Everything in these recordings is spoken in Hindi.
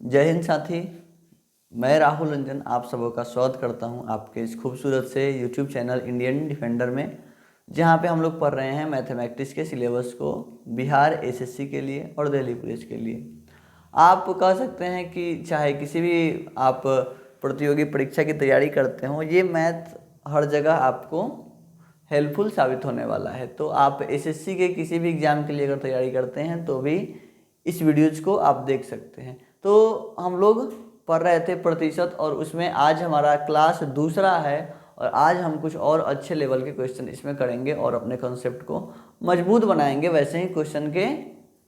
जय हिंद साथी, मैं राहुल रंजन आप सबों का स्वागत करता हूं आपके इस खूबसूरत से यूट्यूब चैनल इंडियन डिफेंडर में, जहां पे हम लोग पढ़ रहे हैं मैथमेटिक्स के सिलेबस को बिहार एसएससी के लिए और दिल्ली पुलिस के लिए। आप कह सकते हैं कि चाहे किसी भी आप प्रतियोगी परीक्षा की तैयारी करते हो, ये मैथ हर जगह आपको हेल्पफुल साबित होने वाला है। तो आप एसएससी के किसी भी एग्ज़ाम के लिए अगर तैयारी करते हैं तो भी इस वीडियोज़ को आप देख सकते हैं। तो हम लोग पढ़ रहे थे प्रतिशत, और उसमें आज हमारा क्लास दूसरा है और आज हम कुछ और अच्छे लेवल के क्वेश्चन इसमें करेंगे और अपने कॉन्सेप्ट को मजबूत बनाएंगे वैसे ही क्वेश्चन के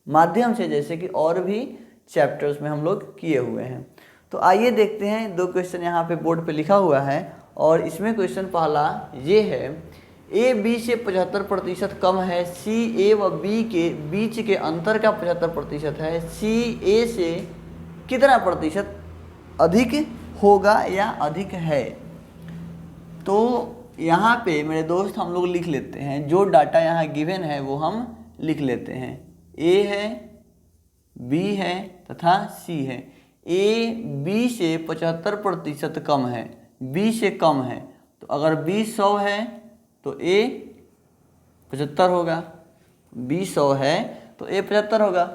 माध्यम से, जैसे कि और भी चैप्टर्स में हम लोग किए हुए हैं। तो आइए देखते हैं, दो क्वेश्चन यहाँ पे बोर्ड पे लिखा हुआ है और इसमें क्वेश्चन पहला ये है, ए बी से 75% कम है, सी ए व बी के बीच के अंतर का 75% है, सी ए से कितना प्रतिशत अधिक होगा या अधिक है। तो यहाँ पे मेरे दोस्त हम लोग लिख लेते हैं, जो डाटा यहाँ गिवन है वो हम लिख लेते हैं। ए है, बी है तथा सी है। ए बी से 75% कम है, बी से कम है, तो अगर बी 100 है तो ए 75 होगा, बी 100 है तो ए 75 होगा।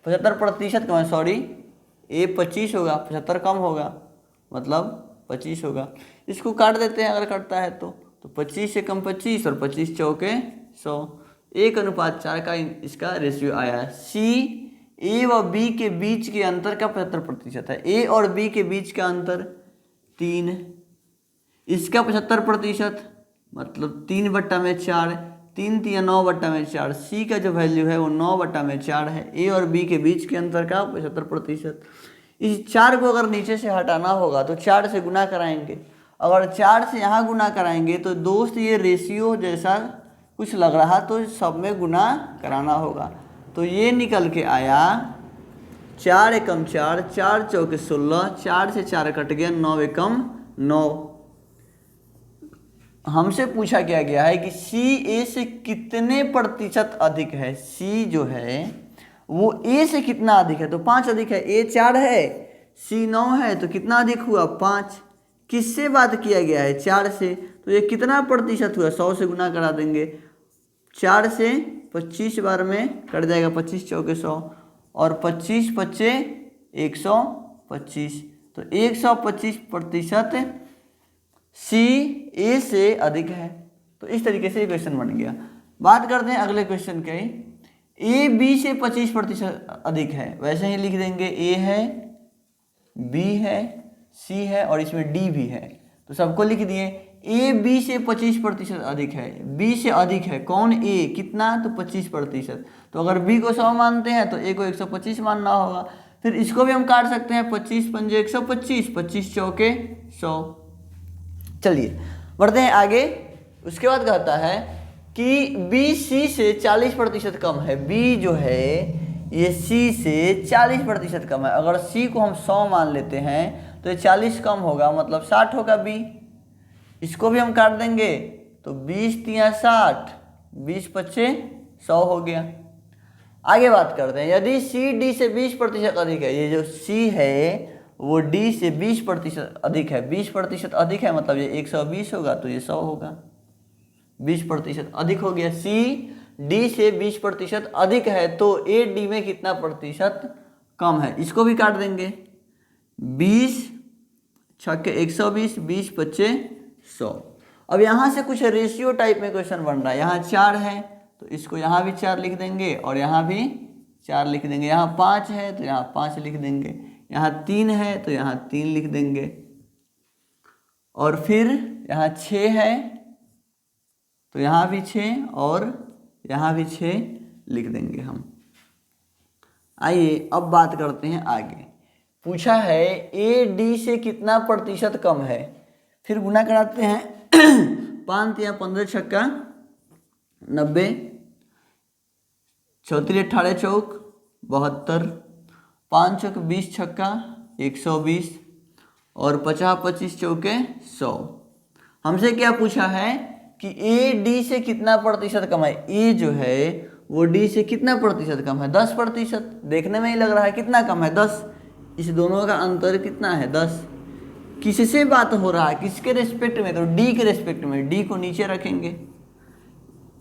75% कम है, सॉरी, ए 25 होगा, 75 कम होगा मतलब 25 होगा। इसको काट देते हैं अगर कटता है तो 25 से कम 25 और 25 चौके 100, 1:4 का इसका रेशियो आया। सी ए व बी के बीच के अंतर का 75% है। ए और बी के बीच का अंतर 3, इसका 75% मतलब 3/4, 3 3 9/4। सी का जो वैल्यू है वो 9/4 है। ए और बी के बीच के अंतर का 75%। इस 4 को अगर नीचे से हटाना होगा तो 4 से गुना कराएंगे। अगर 4 से यहाँ गुना कराएंगे तो दोस्त ये रेशियो जैसा कुछ लग रहा, तो सब में गुना कराना होगा। तो ये निकल के आया 4 एकम 4, 4 चौके 16, 4 से 4 कट गया, 9 एकम 9। हमसे पूछा क्या गया है कि सी ए से कितने प्रतिशत अधिक है। सी जो है वो ए से कितना अधिक है, तो 5 अधिक है। ए 4 है, सी 9 है, तो कितना अधिक हुआ 5। किससे बात किया गया है, 4 से, तो ये कितना प्रतिशत हुआ, 100 से गुना करा देंगे। 4 से 25 बार में कट जाएगा, 25 चौके 100 और 25 पच्चे 125, तो 125% सी ए से अधिक है। तो इस तरीके से ये क्वेश्चन बन गया। बात करते हैं अगले क्वेश्चन के। ए बी से 25% अधिक है, वैसे ही लिख देंगे। ए है, बी है, सी है और इसमें डी भी है, तो सबको लिख दिए। ए बी से 25% अधिक है, बी से अधिक है कौन, ए, कितना, तो 25%। तो अगर बी को 100 मानते हैं तो ए को 125 मानना होगा। फिर इसको भी हम काट सकते हैं, 25 पंजे 125, 25 चौके 100। चलिए बढ़ते हैं आगे। उसके बाद कहता है कि बी सी से 40% कम है। बी जो है ये सी से 40% कम है। अगर सी को हम 100 मान लेते हैं तो ये 40 कम होगा, मतलब 60 होगा बी। इसको भी हम काट देंगे तो 20 तिया 60, 20 पच्चे 100 हो गया। आगे बात करते हैं, यदि सी डी से 20% अधिक है, ये जो सी है वो डी से 20% अधिक है। 20% अधिक है मतलब ये 120 होगा, तो ये 100 होगा। 20% अधिक हो गया। सी डी से 20% अधिक है तो ए डी में कितना प्रतिशत कम है, इसको भी काट देंगे। 20 छक्के 120, 20 पच्चे 100। अब यहाँ से कुछ रेशियो टाइप में क्वेश्चन बन रहा है। यहाँ 4 है तो इसको यहाँ भी 4 लिख देंगे और यहाँ भी 4 लिख देंगे। यहाँ 5 है तो यहाँ 5 लिख देंगे। यहाँ 3 है तो यहाँ 3 लिख देंगे। और फिर यहाँ 6 है तो यहाँ भी 6 और यहाँ भी 6 लिख देंगे हम। आइए अब बात करते हैं आगे। पूछा है ए डी से कितना प्रतिशत कम है, फिर गुना कराते हैं। 5 या 15 छक्का 90, 34 18 चौक 72, 5 चौक 20 छक्का 120 और 50 25 चौके 100। हमसे क्या पूछा है कि ए डी से कितना प्रतिशत कम है। ए जो है वो डी से कितना प्रतिशत कम है, 10%। देखने में ही लग रहा है कितना कम है, 10। इस दोनों का अंतर कितना है 10। किससे बात हो रहा है, किसके रेस्पेक्ट में, तो डी के रेस्पेक्ट में, डी को नीचे रखेंगे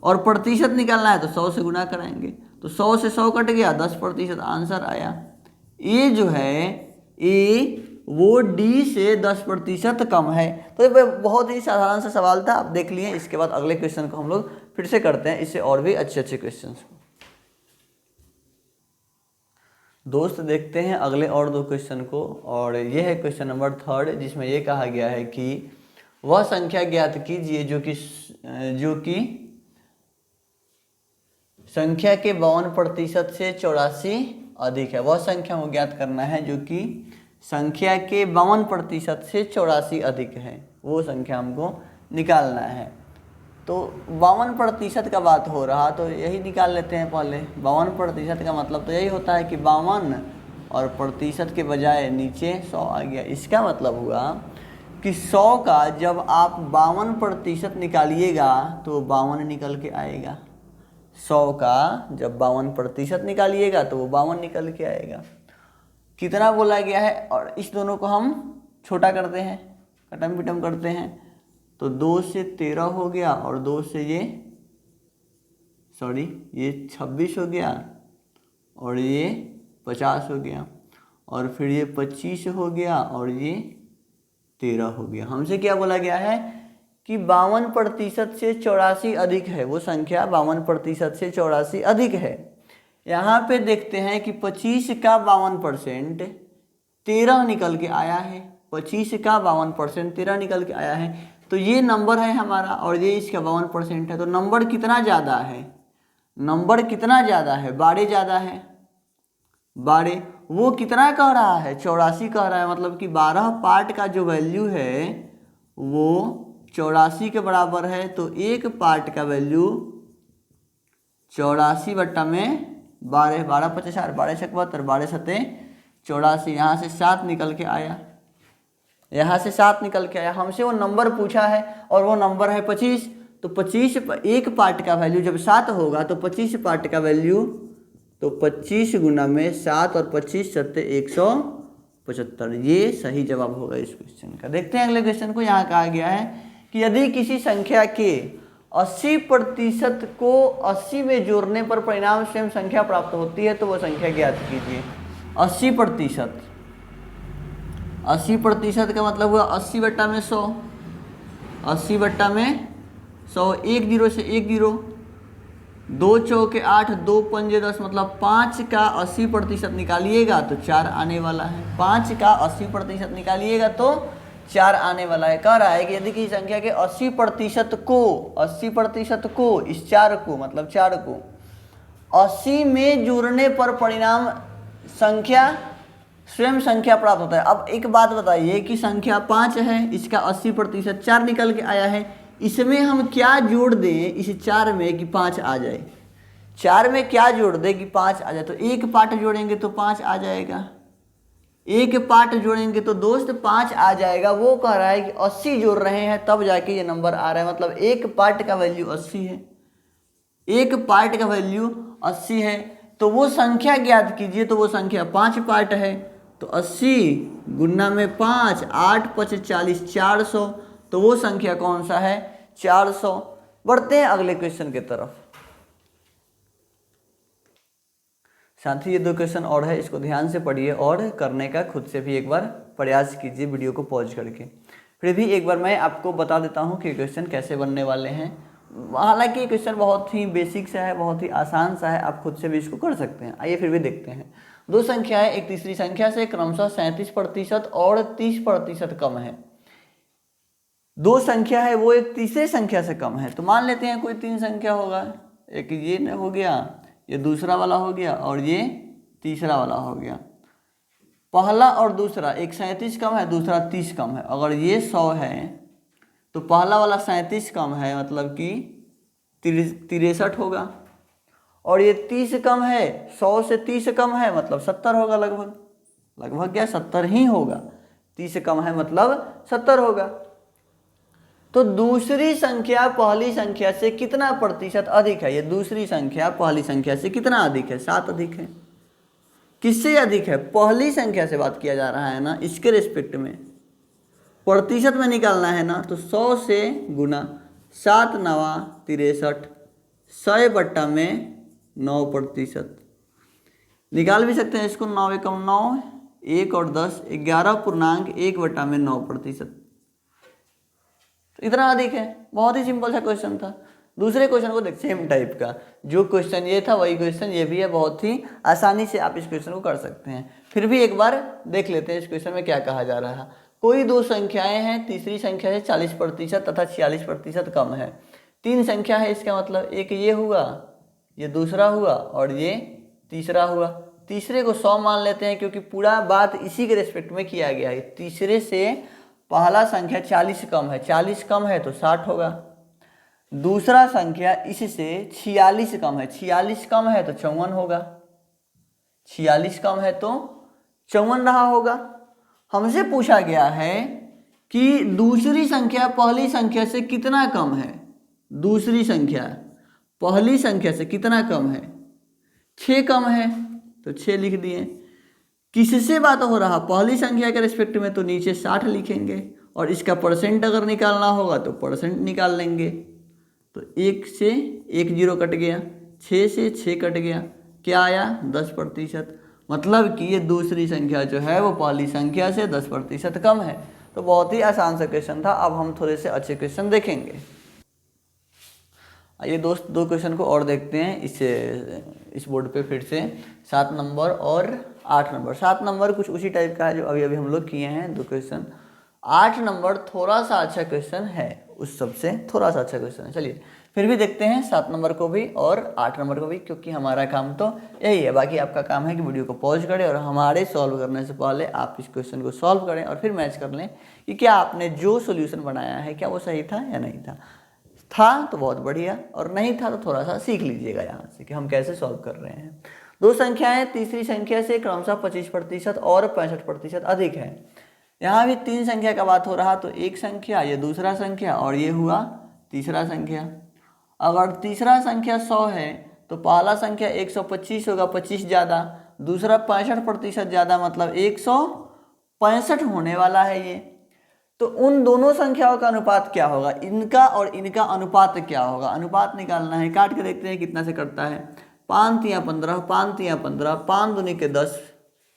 और प्रतिशत निकालना है तो 100 से गुना कराएंगे, तो 100 से 100 कट गया, 10% आंसर आया। ए जो है ए वो डी से 10% कम है। तो ये बहुत ही साधारण सा सवाल था, आप देख लिए। इसके बाद अगले क्वेश्चन को हम लोग फिर से करते हैं, इससे और भी अच्छे अच्छे क्वेश्चन। दोस्त देखते हैं अगले और 2 क्वेश्चन को, और ये है क्वेश्चन नंबर 3 जिसमें ये कहा गया है कि वह संख्या ज्ञात कीजिए जो कि संख्या के 52% से 84 अधिक है। वह संख्या को ज्ञात करना है जो कि संख्या के 52% से 84 अधिक है, वो संख्या हमको निकालना है। तो 52% का बात हो रहा, तो यही निकाल लेते हैं पहले। 52% का मतलब तो यही होता है कि 52 और प्रतिशत के बजाय नीचे 100 आ गया। इसका मतलब हुआ कि 100 का जब आप 52% निकालिएगा तो 52 निकल के आएगा। 100 का जब 52% निकालिएगा तो वो 52 निकल के आएगा। कितना बोला गया है, और इस दोनों को हम छोटा करते हैं, कटम पिटम करते हैं, तो 2 से 13 हो गया, और 2 से ये 26 हो गया, और ये 50 हो गया, और फिर ये 25 हो गया, और ये 13 हो गया। हमसे क्या बोला गया है कि 52% से 84 अधिक है, वो संख्या 52% से 84 अधिक है। यहाँ पे देखते हैं कि 25 का 52% 13 निकल के आया है। 25 का 52% 13 निकल के आया है, तो ये नंबर है हमारा, और ये इसका 52% है। तो नंबर कितना ज़्यादा है, नंबर कितना ज़्यादा है, 12 ज़्यादा है। 12 वो कितना कह रहा है, 84 कह रहा है, मतलब कि 12 पार्ट का जो वैल्यू है वो 84 के बराबर है। तो एक पार्ट का वैल्यू 84/12, 12 50 12 72, 12 7 84, यहाँ से 7 निकल के आया, यहाँ से 7 निकल के आया। हमसे वो नंबर पूछा है और वो नंबर है 25। तो 25 एक पार्ट का वैल्यू जब 7 होगा तो 25 पार्ट का वैल्यू, तो 25 गुना में 7 और 25 7 175, ये सही जवाब होगा इस क्वेश्चन का। देखते हैं अगले क्वेश्चन को। यहाँ कहा गया है कि यदि किसी संख्या के 80% को 80 में जोड़ने पर परिणाम स्वयं संख्या प्राप्त होती है तो वह संख्या ज्ञात कीजिए। 80%, 80% का मतलब हुआ 80/100, 80/100, 1 0 से 1 0, 2 चौके 8, 2 पंजे 10, मतलब 5 का 80% निकालिएगा तो 4 आने वाला है। 5 का 80% निकालिएगा तो 4 आने वाला है। कह रहा है कि यदि किसी संख्या के 80% को इस 4 को, मतलब 4 को 80 में जोड़ने पर परिणाम संख्या स्वयं संख्या प्राप्त होता है। अब एक बात बताइए कि संख्या 5 है, इसका 80% 4 निकल के आया है, इसमें हम क्या जोड़ दें इस 4 में कि 5 आ जाए। 4 में क्या जोड़ दें कि 5 आ जाए, तो एक पार्ट जोड़ेंगे तो 5 आ जाएगा, एक पार्ट जोड़ेंगे तो दोस्त 5 आ जाएगा। वो कह रहा है कि 80 जोड़ रहे हैं तब जाके ये नंबर आ रहा है, मतलब एक पार्ट का वैल्यू 80 है, एक पार्ट का वैल्यू 80 है। तो वो संख्या ज्ञात कीजिए, तो वो संख्या 5 पार्ट है, तो 80 गुना में 5, 8 5 40, 400, तो वो संख्या कौन सा है, 400। बढ़ते हैं अगले क्वेश्चन की तरफ। साथ ही ये 2 क्वेश्चन और है, इसको ध्यान से पढ़िए और करने का खुद से भी एक बार प्रयास कीजिए वीडियो को पॉज करके। फिर भी एक बार मैं आपको बता देता हूँ कि क्वेश्चन कैसे बनने वाले हैं। हालांकि ये क्वेश्चन बहुत ही बेसिक सा है, बहुत ही आसान सा है, आप खुद से भी इसको कर सकते हैं। आइए फिर भी देखते हैं। 2 संख्याएं एक तीसरी संख्या से क्रमशः 37% और 30% कम है। 2 संख्या है वो एक तीसरे संख्या से कम है। तो मान लेते हैं कोई 3 संख्या होगा, एक ये हो गया, ये दूसरा वाला हो गया, और ये तीसरा वाला हो गया। पहला और दूसरा, एक 37 कम है, दूसरा 30 कम है। अगर ये 100 है तो पहला वाला 37 कम है, मतलब कि 63 होगा, और ये 30 कम है, 100 से 30 कम है, मतलब 70 होगा, लगभग क्या 70 ही होगा। 30 कम है मतलब 70 होगा। तो दूसरी संख्या पहली संख्या से कितना प्रतिशत अधिक है, ये दूसरी संख्या पहली संख्या से कितना अधिक है, 7 अधिक है। किससे अधिक है, पहली संख्या से बात किया जा रहा है ना, इसके रिस्पेक्ट में प्रतिशत में निकालना है ना, तो 100 से गुना 7 नवा 63, 100 बट्टा में 9%। निकाल भी सकते हैं इसको, 9 एकम 9, 1 और 10, 11.1 बट्टा में 9%। तो इतना अधिक है, बहुत ही सिंपल सा क्वेश्चन था। दूसरे क्वेश्चन को देख, सेम टाइप का जो क्वेश्चन ये था वही क्वेश्चन ये भी है, बहुत ही आसानी से आप इस क्वेश्चन को कर सकते हैं। फिर भी एक बार देख लेते हैं इस क्वेश्चन में क्या कहा जा रहा है। कोई दो संख्याएं हैं, तीसरी संख्या से 40% तथा 46% कम है। तीन संख्या है, इसका मतलब एक ये हुआ, ये दूसरा हुआ और ये तीसरा हुआ। तीसरे को 100 मान लेते हैं क्योंकि पूरा बात इसी के रिस्पेक्ट में किया गया है। तीसरे से पहला संख्या 40 कम है, 40 कम है तो 60 होगा। दूसरा संख्या इससे 46 कम है, 46 कम है तो 54 होगा, 46 कम है तो 54 रहा होगा। हमसे पूछा गया है कि दूसरी संख्या पहली संख्या से कितना कम है। दूसरी संख्या पहली संख्या से कितना कम है, 6 कम है तो 6 लिख दिए। किससे बात हो रहा, पहली संख्या के रिस्पेक्ट में, तो नीचे 60 लिखेंगे और इसका परसेंट अगर निकालना होगा तो परसेंट निकाल लेंगे। तो 1 से 1 0 कट गया, 6 से 6 कट गया, क्या आया 10%। मतलब कि ये दूसरी संख्या जो है वो पहली संख्या से 10% कम है। तो बहुत ही आसान सा क्वेश्चन था। अब हम थोड़े से अच्छे क्वेश्चन देखेंगे। आइए दोस्त, दो क्वेश्चन को और देखते हैं इस बोर्ड पे फिर से। 7 नंबर और 8 नंबर। 7 नंबर कुछ उसी टाइप का है जो अभी अभी हम लोग किए हैं, दो क्वेश्चन। 8 नंबर थोड़ा सा अच्छा क्वेश्चन है, उस सबसे थोड़ा सा अच्छा क्वेश्चन है। चलिए फिर भी देखते हैं 7 नंबर को भी और 8 नंबर को भी, क्योंकि हमारा काम तो यही है। बाकी आपका काम है कि वीडियो को पॉज करें और हमारे सॉल्व करने से पहले आप इस क्वेश्चन को सॉल्व करें और फिर मैच कर लें कि क्या आपने जो सोल्यूशन बनाया है क्या वो सही था या नहीं था। तो बहुत बढ़िया, और नहीं था तो थोड़ा सा सीख लीजिएगा यहाँ से कि हम कैसे सॉल्व कर रहे हैं। दो संख्याएं तीसरी संख्या से क्रमशः 25% और 65% अधिक है। यहाँ भी तीन संख्या का बात हो रहा, तो एक संख्या, ये दूसरा संख्या और ये हुआ तीसरा संख्या। अगर तीसरा संख्या 100 है तो पहला संख्या 125 होगा, 25 ज़्यादा, दूसरा 65% ज़्यादा, मतलब 165 होने वाला है ये। तो उन दोनों संख्याओं का अनुपात क्या होगा, इनका और इनका अनुपात क्या होगा। अनुपात निकालना है, काट के देखते हैं कितना से कटता है। 5 तिया 15, 5 तिया 15, 5 दूनी के 10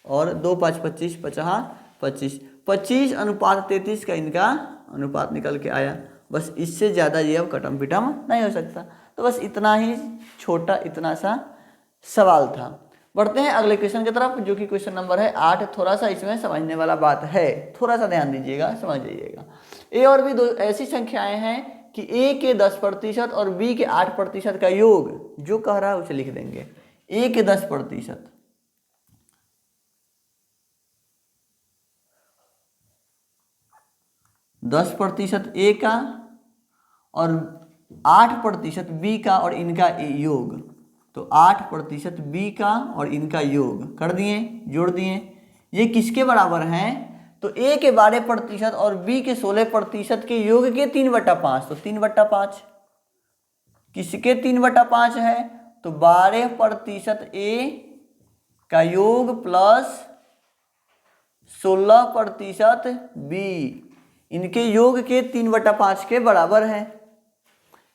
और 2 5 25, 50 25, 25 अनुपात 33 का इनका अनुपात निकल के आया। बस इससे ज़्यादा ये अब कटम पिटम नहीं हो सकता। तो बस इतना ही छोटा इतना सा सवाल था। बढ़ते हैं अगले क्वेश्चन की तरफ, जो कि क्वेश्चन नंबर है 8। थोड़ा सा इसमें समझने वाला बात है, थोड़ा सा ध्यान दीजिएगा, समझ जाइएगा। ए और बी दो ऐसी संख्याएं हैं कि ए के 10% और बी के 8% का योग जो कह रहा है उसे लिख देंगे। ए के 10%, 10% ए का और 8% बी का और इनका योग, तो 8% बी का और इनका योग कर दिए, जोड़ दिए। ये किसके बराबर हैं, तो ए के 12% और बी के 16% के योग के 3/5। तो 3/5 किसके 3/5 है, तो 12% ए का योग प्लस 16% बी, इनके योग के 3/5 के बराबर है।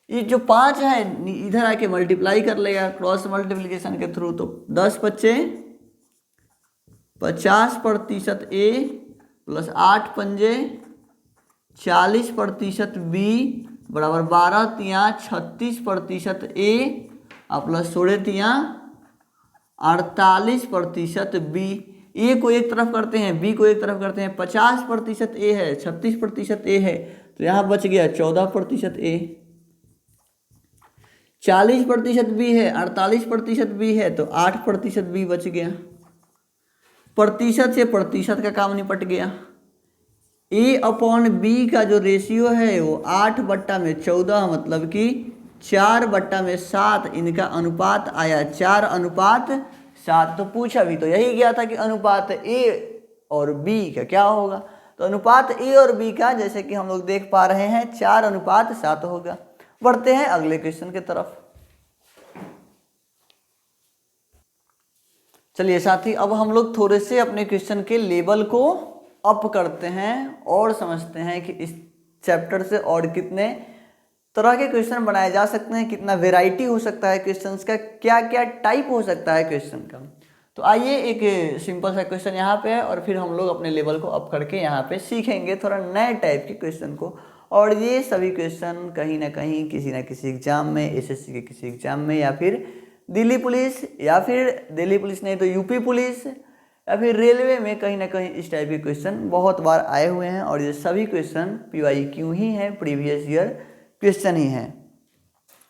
ये जो 5 है इधर आके मल्टीप्लाई कर लेगा क्रॉस मल्टीप्लिकेशन के थ्रू। तो 10 बच्चे 50% ए प्लस 8 पंजे 40% बी बराबर 12 तिया 36% ए और प्लस 16 तिया 48% बी। ए को एक तरफ करते हैं, बी को एक तरफ करते हैं। 50% ए है, 36% ए है, तो यहाँ बच गया 14% ए। 40% बी है, 48% बी है, तो 8% बी बच गया। प्रतिशत से प्रतिशत का काम निपट गया। ए अपॉन बी का जो रेशियो है वो 8/14, मतलब कि 4/7 इनका अनुपात आया, 4:7। तो पूछा भी तो यही गया था कि अनुपात ए और बी का क्या होगा। तो अनुपात ए और बी का जैसे कि हम लोग देख पा रहे हैं 4:7 होगा। बढ़ते हैं अगले क्वेश्चन की तरफ। चलिए साथी, अब हम लोग थोड़े से अपने क्वेश्चन के लेवल को अप करते हैं और समझते हैं कि इस चैप्टर से और कितने तरह के क्वेश्चन बनाए जा सकते हैं, कितना वेराइटी हो सकता है क्वेश्चंस का, क्या क्या टाइप हो सकता है क्वेश्चन का। तो आइए एक सिंपल सा क्वेश्चन यहाँ पे है और फिर हम लोग अपने लेवल को अप करके यहाँ पे सीखेंगे थोड़ा नए टाइप के क्वेश्चन को। और ये सभी क्वेश्चन कहीं ना कहीं किसी न किसी एग्जाम में, एसएससी के किसी एग्जाम में, या फिर दिल्ली पुलिस, या फिर दिल्ली पुलिस नहीं तो यूपी पुलिस, या फिर रेलवे में कहीं ना कहीं इस टाइप के क्वेश्चन बहुत बार आए हुए हैं। और ये सभी क्वेश्चन PYQ ही हैं, प्रीवियस ईयर क्वेश्चन ही हैं।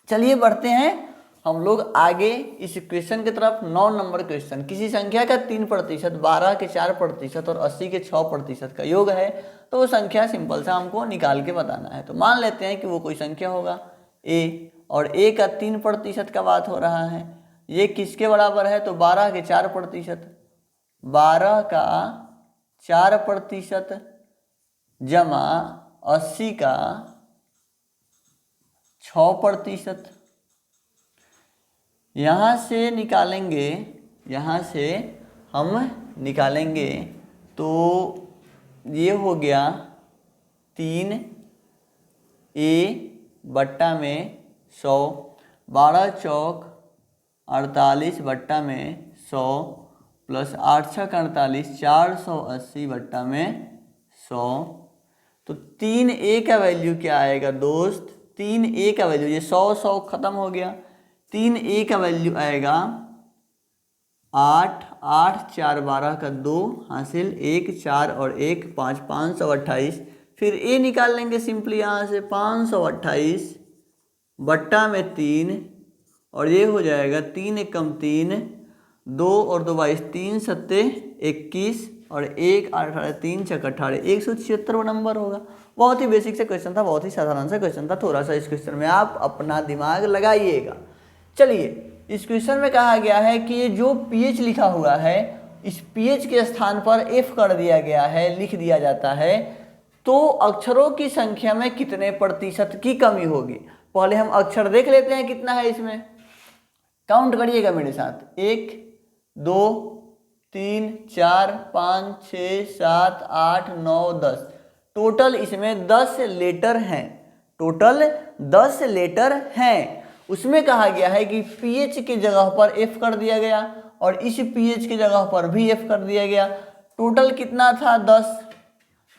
चलिए बढ़ते हैं हम लोग आगे इस क्वेश्चन की तरफ। 9 नंबर क्वेश्चन, किसी संख्या का 3%, 12 के 4% और 80 के 6% का योग है, तो वो संख्या सिंपल सा हमको निकाल के बताना है। तो मान लेते हैं कि वो कोई संख्या होगा a, और a का 3% का बात हो रहा है। ये किसके बराबर है? तो 12 के 4%, 12 का 4% जमा 80 का 6%। यहाँ से निकालेंगे, यहाँ से हम निकालेंगे तो ये हो गया 3a बट्टा में 100, 12 चौक 48 बट्टा में 100 प्लस 8 छक 48, 480 बट्टा में 100। तो 3a का वैल्यू क्या आएगा दोस्त? 3a का वैल्यू, ये 100 खत्म हो गया, 3a का वैल्यू आएगा 8, 8 4 12 का 2 हासिल, 1 4 और 1 5, 528। फिर a निकाल लेंगे सिंपली यहाँ से, 528 बट्टा में 3, और ये हो जाएगा 3 एकम 3, 2 और 2 22, 3 सत्ते 21 और 1 18, 3 छक 18, 176 नंबर होगा। बहुत ही बेसिक से क्वेश्चन था, बहुत ही साधारण सा क्वेश्चन था। थोड़ा सा इस क्वेश्चन में आप अपना दिमाग लगाइएगा। चलिए, इस क्वेश्चन में कहा गया है कि ये जो pH लिखा हुआ है, इस pH के स्थान पर F कर दिया गया है, लिख दिया जाता है, तो अक्षरों की संख्या में कितने प्रतिशत की कमी होगी। पहले हम अक्षर देख लेते हैं कितना है इसमें। काउंट करिएगा मेरे साथ, 1 2 3 4 5 6 7 8 9 10। टोटल इसमें 10 लेटर हैं, टोटल 10 लेटर हैं। उसमें कहा गया है कि pH की जगह पर F कर दिया गया और इस pH की जगह पर भी F कर दिया गया। टोटल कितना था? 10।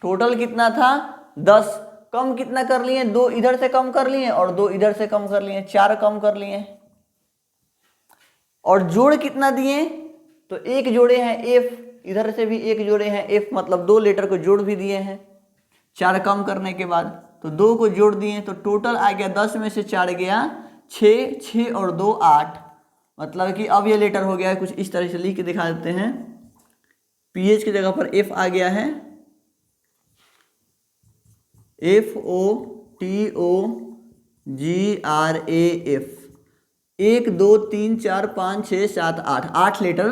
टोटल कितना था? 10। कम कितना कर लिए? 2 इधर से कम कर लिए और 2 इधर से कम कर लिए, 4 कम कर लिए। और जोड़ कितना दिए? तो 1 जोड़े हैं F, इधर से भी 1 जोड़े हैं F, मतलब 2 लेटर को जोड़ भी दिए हैं 4 कम करने के बाद। तो 2 को जोड़ दिए तो टोटल आ गया 10 में से 4 गया 6, 6 और 2 8। मतलब कि अब ये लेटर हो गया है, कुछ इस तरह से लिख के दिखा देते हैं। pH की जगह पर F आ गया है, FOTOGRAF। 1 2 3 4 5 6 7 8, 8 लेटर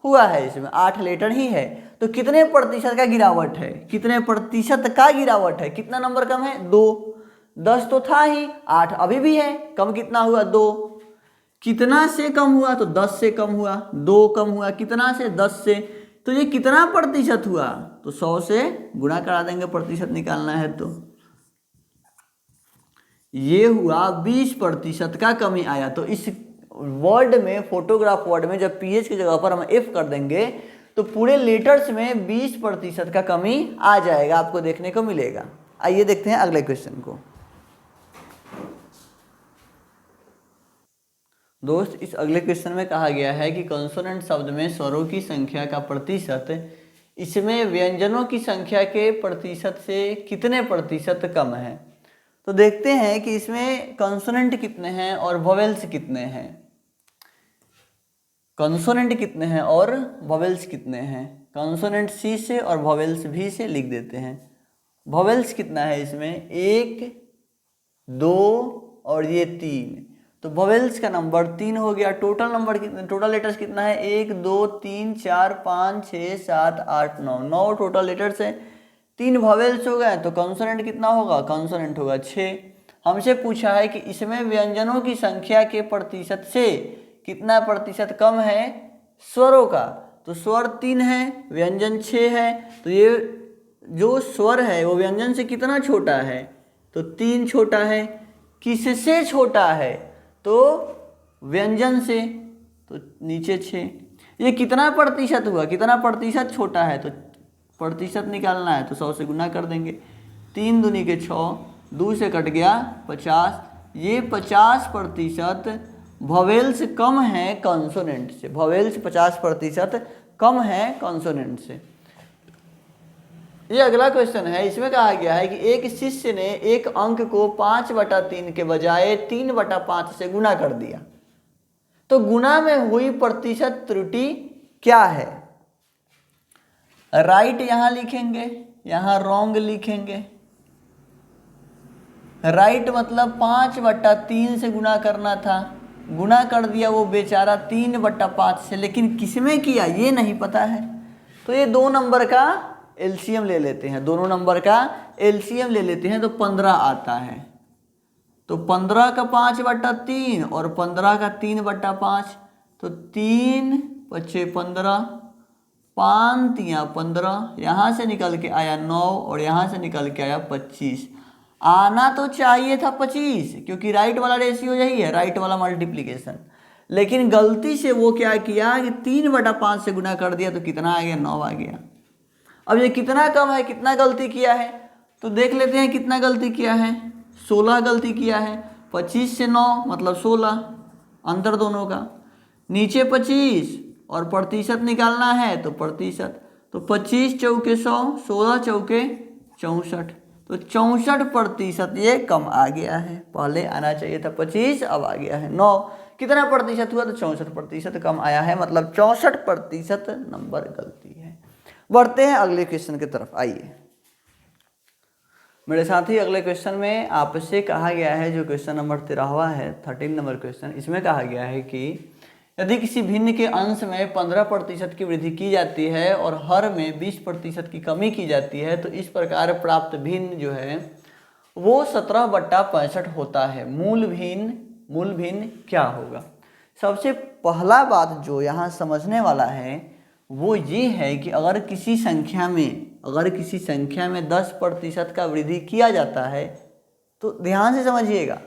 हुआ है इसमें, 8 लेटर ही है। तो कितने प्रतिशत का गिरावट है? कितने प्रतिशत का गिरावट है? कितना नंबर कम है? 2। 10 तो था ही, 8 अभी भी है, कम कितना हुआ? 2। कितना से कम हुआ? तो 10 से कम हुआ। 2 कम हुआ कितना से? 10 से। तो ये कितना प्रतिशत हुआ? तो 100 से गुणा करा देंगे, प्रतिशत निकालना है तो ये हुआ 20% का कमी आया। तो इस वर्ड में, फोटोग्राफ वर्ड में जब pH की जगह पर हम F कर देंगे तो पूरे लेटर्स में 20% का कमी आ जाएगा, आपको देखने को मिलेगा। आइए देखते हैं अगले क्वेश्चन को। दोस्त, इस अगले क्वेश्चन में कहा गया है कि कॉन्सोनेंट शब्द में स्वरों की संख्या का प्रतिशत इसमें व्यंजनों की संख्या के प्रतिशत से कितने प्रतिशत कम है। तो देखते हैं कि इसमें कॉन्सोनेंट कितने हैं और वोवेल्स कितने हैं। कॉन्सोनेंट कितने हैं और वोवेल्स कितने हैं। कॉन्सोनेंट C से और वोवेल्स V से लिख देते हैं। वोवेल्स कितना है इसमें? 1 2 और ये 3, तो वोवेल्स का नंबर 3 हो गया। टोटल नंबर कितने, टोटल लेटर्स कितना है? 1 2 3 4 5 6 7 8 9, 9 टोटल लेटर्स है। 3 वोवेल्स हो गए, तो कॉन्सोनेंट कितना होगा? कॉन्सोनेंट होगा 6। हमसे पूछा है कि इसमें व्यंजनों की संख्या के प्रतिशत से कितना प्रतिशत कम है। स्वरों का, तो स्वर 3 है, व्यंजन 6 है, तो ये जो स्वर है वो व्यंजन से कितना छोटा है, तो 3 छोटा है। किससे छोटा है, तो व्यंजन से, तो नीचे 6। ये कितना प्रतिशत हुआ, कितना प्रतिशत छोटा है, तो प्रतिशत निकालना है तो 100 से गुना कर देंगे। 3 दूनी के 6, 2 से कट गया 50। ये 50% वोवेल्स कम है कॉन्सोनेंट से, वोवेल्स 50% कम है कॉन्सोनेंट से। ये अगला क्वेश्चन है, इसमें कहा गया है कि एक शिष्य ने एक अंक को 5/3 के बजाय 3/5 से गुना कर दिया, तो गुना में हुई प्रतिशत त्रुटि क्या है। राइट यहाँ लिखेंगे, यहाँ रॉन्ग लिखेंगे। राइट मतलब 5/3 से गुना करना था, गुना कर दिया वो बेचारा 3/5 से, लेकिन किसमें किया ये नहीं पता है। तो ये 2 नंबर का एलसीएम ले लेते हैं, दोनों नंबर का एलसीएम ले लेते हैं, तो 15 आता है। तो 15 का 5/3 और 15 का 3/5, तो 3 5 15, 5 3 15, यहाँ से निकल के आया 9 और यहाँ से निकल के आया 25। आना तो चाहिए था 25, क्योंकि राइट वाला रेशियो यही है, राइट वाला मल्टीप्लिकेशन, लेकिन गलती से वो क्या किया कि 3/5 से गुना कर दिया, तो कितना आ गया, 9 आ गया। अब ये कितना कम है, कितना गलती किया है, तो देख लेते हैं कितना गलती किया है। 16 गलती किया है। 25 से 9 मतलब 16, अंतर दोनों का। नीचे 25 और प्रतिशत निकालना है, तो प्रतिशत, तो 25 चौके 100, 16 चौके 64, तो 64% ये कम आ गया है। पहले आना चाहिए था 25, अब आ गया है 9। कितना प्रतिशत हुआ, तो 64% कम आया है, मतलब 64% नंबर गलती है। बढ़ते हैं अगले क्वेश्चन की तरफ, आइए मेरे साथी। अगले क्वेश्चन में आपसे कहा गया है, जो क्वेश्चन नंबर 13वां है, 13 नंबर क्वेश्चन, इसमें कहा गया है कि यदि किसी भिन्न के अंश में 15% की वृद्धि की जाती है और हर में 20% की कमी की जाती है, तो इस प्रकार प्राप्त भिन्न जो है वो 17/65 होता है। मूल भिन्न क्या होगा। सबसे पहला बात जो यहाँ समझने वाला है वो ये है कि अगर किसी संख्या में 10% का वृद्धि किया जाता है, तो ध्यान से समझिएगा,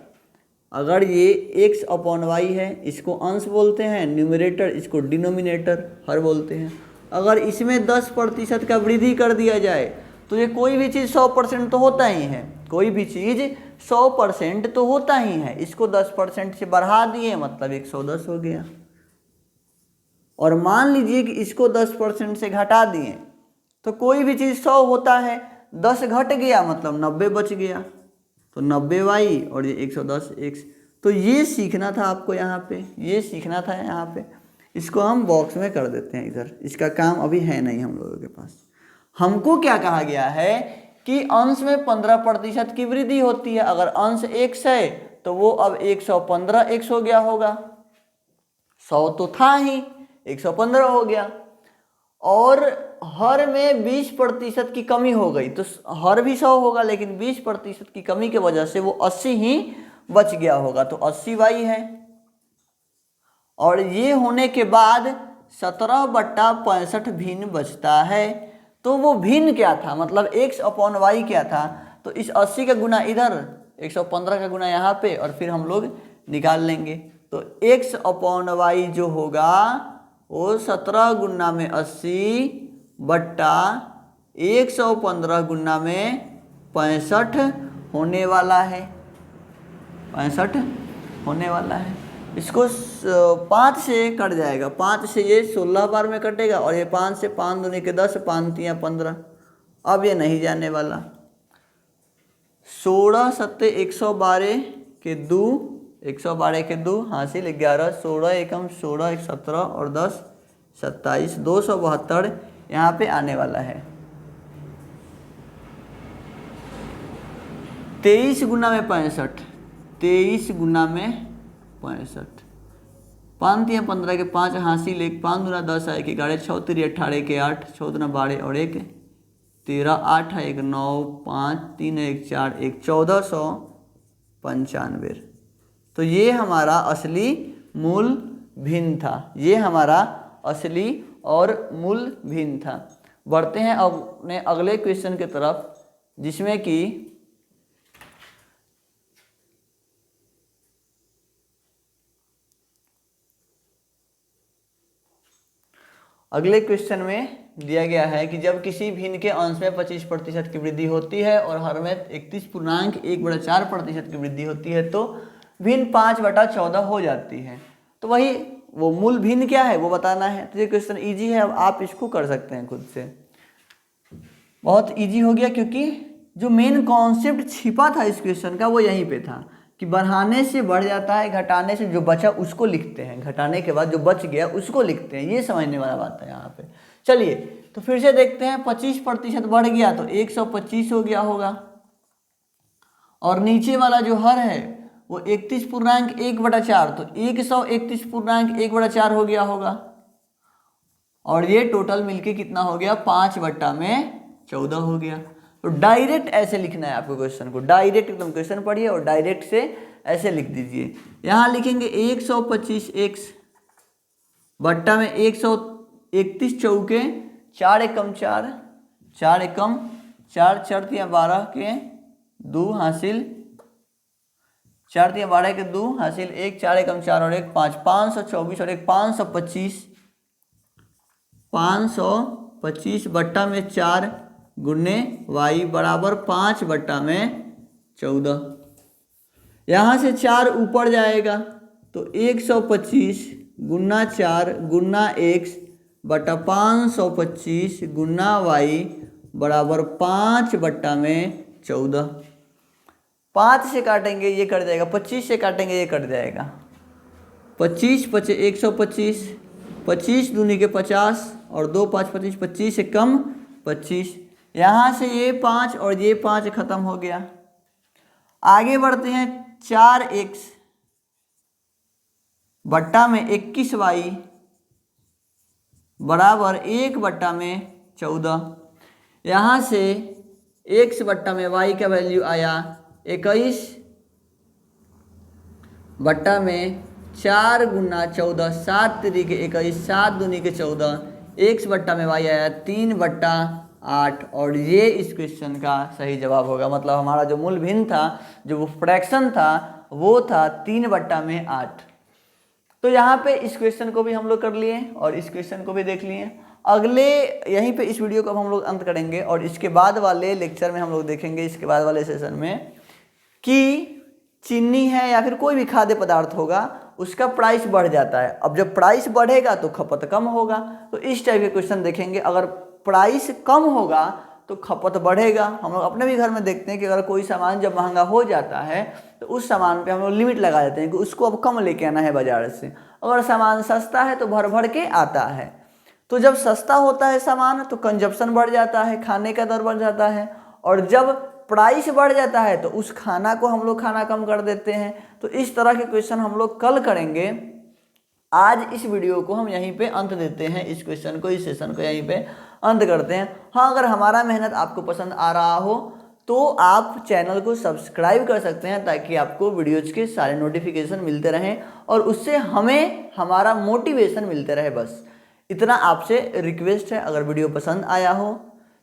अगर ये x/y है, इसको अंश बोलते हैं, न्यूमरेटर इसको डिनोमिनेटर हर बोलते हैं। अगर इसमें 10% का वृद्धि कर दिया जाए, तो ये कोई भी चीज़ 100% तो होता ही है, कोई भी चीज़ 100% तो होता ही है। इसको 10% से बढ़ा दिए, मतलब 110 हो गया। और मान लीजिए कि इसको 10% से घटा दिए, तो कोई भी चीज़ 100 होता है, 10 घट गया मतलब 90 बच गया, तो 90y और ये 110x। तो ये सीखना था आपको यहाँ पे, ये सीखना था यहाँ पे। इसको हम बॉक्स में कर देते हैं इधर, इसका काम अभी है नहीं हम लोगों के पास। हमको क्या कहा गया है कि अंश में 15% की वृद्धि होती है। अगर अंश x है तो वो अब 115x हो गया होगा, 100 तो था ही, 115 हो गया। और हर में 20% की कमी हो गई, तो हर भी 100 होगा, लेकिन 20% की कमी के वजह से वो 80 ही बच गया होगा, तो 80y है। और ये होने के बाद 17/65 भिन्न बचता है। तो वो भिन्न क्या था, मतलब x/y क्या था, तो इस 80 का गुना इधर, 115 का गुना यहाँ पे, और फिर हम लोग निकाल लेंगे। तो x/y जो होगा वो 17 गुना में 80 बट्टा 115 गुना में 65 होने वाला है, 65 होने वाला है। इसको 5 से कट जाएगा, 5 से ये 16 बार में कटेगा, और ये 5 से 5 दूनी के 10, 5 3 15। अब ये नहीं जाने वाला। 16 7 112 के 2, 112 के 2 हासिल 11, 16 एकम 16 1 17 और 10 27, 272 यहाँ पे आने वाला है। 23 गुना में 65, 23 गुना में 65, 5 3 15 के 5 हासिल 1, 5 दूना 10 है 1 11, 6 3 18 के 8, 6 दूना 12 और 1 13, 8 है 1 9, 5 3 1 4 1 1495। तो ये हमारा असली मूल भिन्न था, ये हमारा असली और मूल भिन्न था। बढ़ते हैं अपने अगले क्वेश्चन की तरफ, जिसमें कि अगले क्वेश्चन में दिया गया है कि जब किसी भिन्न के अंश में 25% की वृद्धि होती है और हर में 31.1/4% की वृद्धि होती है तो भिन्न 5/14 हो जाती है। तो वही वो मूल भिन्न क्या है वो बताना है। तो ये क्वेश्चन इजी है, अब आप इसको कर सकते हैं खुद से। बहुत इजी हो गया क्योंकि जो मेन कॉन्सेप्ट छिपा था इस क्वेश्चन का वो यहीं पे था कि बढ़ाने से बढ़ जाता है, घटाने से जो बचा उसको लिखते हैं, घटाने के बाद जो बच गया उसको लिखते हैं। ये समझने वाला बात है यहाँ पे। चलिए तो फिर से देखते हैं, 25% बढ़ गया तो 125 हो गया होगा, और नीचे वाला जो हर है वो 31.1/4 तो 131.1/4 हो गया होगा, और ये टोटल मिलके कितना हो गया 5/14 हो गया। तो डायरेक्ट ऐसे लिखना है आपको क्वेश्चन को, डायरेक्ट एकदम क्वेश्चन पढ़िए और डायरेक्ट से ऐसे लिख दीजिए। यहाँ लिखेंगे 125x बट्टा में 131 चौके 4 एकम 4, 4 एकम 4, 4 तिया 12 के 2 हासिल, 4 तिया 12 के 2 हासिल 1, 4 एकम 4 और 1 5, 524 और 1 525, 525 बट्टा में 4 गुने y बराबर 5/14। यहाँ से 4 ऊपर जाएगा तो 125 गुना 4 गुना x बटा 525 गुना y बराबर 5/14। 5 से काटेंगे ये कट जाएगा, 25 से काटेंगे ये कट जाएगा, 25 पचे 125, 25 दूनी के 50 और 2 5 25, 25 से कम 25। यहाँ से ये 5 और ये 5 खत्म हो गया। आगे बढ़ते हैं, 4x बट्टा में 21y बराबर 1/14। यहाँ से x बट्टा में y का वैल्यू आया 21 बट्टा में 4 गुना 14, 7 3 के 21, 7 दूनी के 14, x बट्टा में y आया 3/8, और ये इस क्वेश्चन का सही जवाब होगा। मतलब हमारा जो मूल भिन्न था, जो वो फ्रैक्शन था, वो था 3/8। तो यहाँ पे इस क्वेश्चन को भी हम लोग कर लिए और इस क्वेश्चन को भी देख लिए। अगले यहीं पे इस वीडियो को अब हम लोग अंत करेंगे और इसके बाद वाले लेक्चर में हम लोग देखेंगे, इसके बाद वाले सेशन में, कि चीनी है या फिर कोई भी खाद्य पदार्थ होगा उसका प्राइस बढ़ जाता है। अब जब प्राइस बढ़ेगा तो खपत कम होगा, तो इस टाइप के क्वेश्चन देखेंगे। अगर प्राइस कम होगा तो खपत बढ़ेगा। हम लोग अपने भी घर में देखते हैं कि अगर कोई सामान जब महंगा हो जाता है तो उस सामान पे हम लोग लिमिट लगा देते हैं कि उसको अब कम लेके आना है बाजार से। अगर सामान सस्ता है तो भर भर के आता है। तो जब सस्ता होता है सामान तो कंजप्शन बढ़ जाता है, खाने का दर बढ़ जाता है, और जब प्राइस बढ़ जाता है तो उस खाना को हम लोग खाना कम कर देते हैं। तो इस तरह के क्वेश्चन हम लोग कल करेंगे। आज इस वीडियो को हम यहीं पे अंत देते हैं, इस क्वेश्चन को, इस सेशन को यहीं पे अंत करते हैं। हाँ, अगर हमारा मेहनत आपको पसंद आ रहा हो तो आप चैनल को सब्सक्राइब कर सकते हैं ताकि आपको वीडियोज के सारे नोटिफिकेशन मिलते रहें और उससे हमें हमारा मोटिवेशन मिलते रहे। बस इतना आपसे रिक्वेस्ट है। अगर वीडियो पसंद आया हो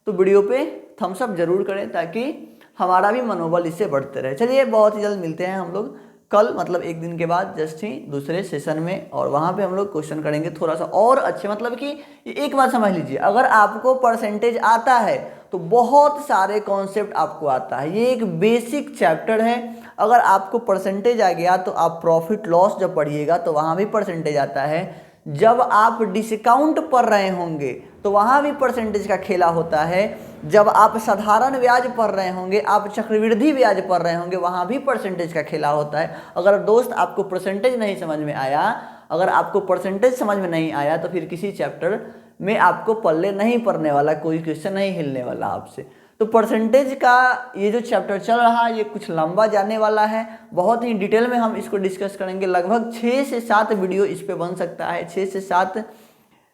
तो वीडियो पे थम्स अप जरूर करें ताकि हमारा भी मनोबल इससे बढ़ते रहे। चलिए, बहुत ही जल्द मिलते हैं हम लोग कल, मतलब एक दिन के बाद जस्ट ही दूसरे सेशन में, और वहाँ पे हम लोग क्वेश्चन करेंगे थोड़ा सा और अच्छे। मतलब कि एक बात समझ लीजिए, अगर आपको परसेंटेज आता है तो बहुत सारे कॉन्सेप्ट आपको आता है। ये एक बेसिक चैप्टर है। अगर आपको परसेंटेज आ गया तो आप प्रॉफिट लॉस जब पढ़िएगा तो वहाँ भी परसेंटेज आता है। जब आप डिस्काउंट पढ़ रहे होंगे तो वहाँ भी परसेंटेज का खेला होता है। जब आप साधारण ब्याज पढ़ रहे होंगे, आप चक्रवृद्धि ब्याज पढ़ रहे होंगे, वहाँ भी परसेंटेज का खेला होता है। अगर दोस्त आपको परसेंटेज नहीं समझ में आया, अगर आपको परसेंटेज समझ में नहीं आया तो फिर किसी चैप्टर में आपको पल्ले नहीं पड़ने वाला, कोई क्वेश्चन नहीं हिलने वाला आपसे। तो परसेंटेज का ये जो चैप्टर चल रहा है ये कुछ लंबा जाने वाला है। बहुत ही डिटेल में हम इसको डिस्कस करेंगे। लगभग 6 से 7 वीडियो इस पे बन सकता है। 6 से 7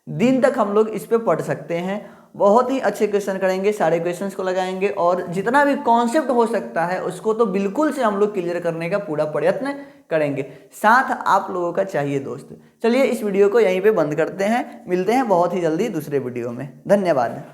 दिन तक हम लोग इस पे पढ़ सकते हैं। बहुत ही अच्छे क्वेश्चन करेंगे, सारे क्वेश्चंस को लगाएंगे और जितना भी कॉन्सेप्ट हो सकता है उसको तो बिल्कुल से हम लोग क्लियर करने का पूरा प्रयत्न करेंगे। साथ आप लोगों का चाहिए दोस्त। चलिए इस वीडियो को यहीं पे बंद करते हैं, मिलते हैं बहुत ही जल्दी दूसरे वीडियो में। धन्यवाद।